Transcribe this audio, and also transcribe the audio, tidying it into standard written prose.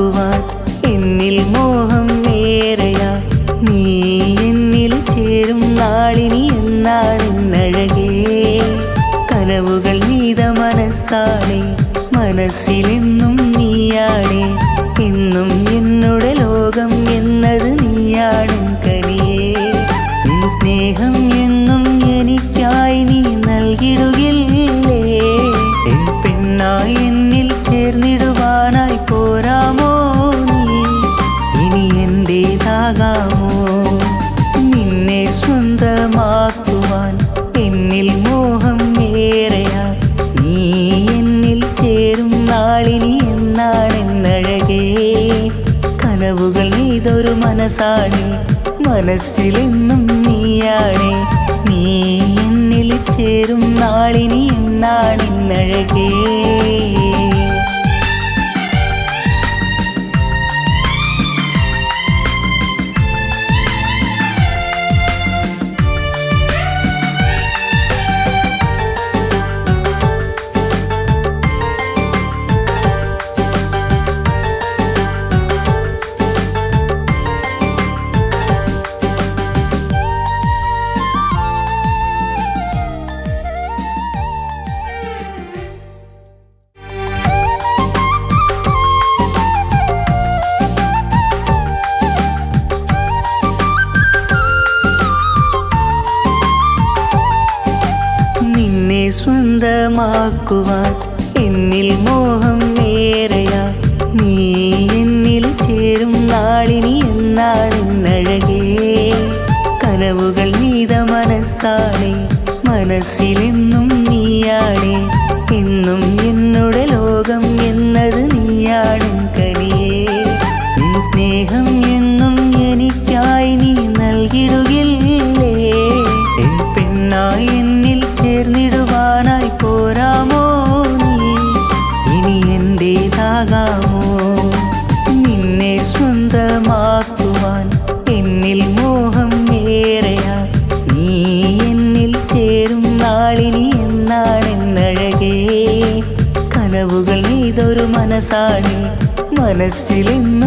സ്വന്തമാക്കുവാൻ എന്നിൽ മോഹം ഏറെയാ. നീ എന്നിൽ ചേരും നാളിനി എന്നാണെന്നഴകേ. കനവുകൾ നീത മനസ്സാണേ, മനസ്സിലെന്നും നീയാണേ. എന്നും എന്നുടെ ലോകം എന്നത് നീയാണ് കനിയേ. നിൻ സ്നേഹം എന്നും എനിക്കായി നീ നൽകിടുകില്ലേ. എൻ പെണ്ണായി എന്നിൽ ചേർന്നിടുവാനായി പോരാമോ നീ? ഇനി എന്റേതാകാമോ? നിന്നെ സ്വന്തമാക്കുവാൻ എന്നിൽ മോഹം ഏറെയാ. നീ എന്നിൽ ചേരും നാളിനി എന്നാണെന്നഴകേ. കനവുകൾ നീതൊരു മനസ്സാണേ, മനസ്സിലെന്നും നീയാണേ. നീ എന്നിൽ ചേരും നാളിനി എന്നാണെന്നഴകേ. സ്വന്തമാക്കുവാൻ എന്നിൽ മോഹം ഏറെയാ. നീ എന്നിൽ ചേരും നാളിനി എന്നാണെന്നഴകേ. കനവുകൾ നീത മനസ്സാണേ, മനസ്സിലെന്നും നീയാണേ. എന്നും എന്നുടെ ലോകം എന്നത് നീയാണ് കനിയേ. നിൻ സ്നേഹം എന്നും എനിക്കായി നീ നൽകിടുകില്ലേ. എൻ പെണ്ണായി എന്നിൽ ചേർന്നിടുവാനായി പോരാമോ നീ? ഇനി എന്റേതാകാമോ? നിന്നെ സ്വന്തമാക്കുവാൻ എന്നിൽ മോഹം ഏറെയാ. നീ എന്നിൽ ചേരും നാളിനി എന്നാണെന്നഴകേ. കനവുകൾ നീതൊരു മനസ്സാണേ, മനസ്സിലെന്നും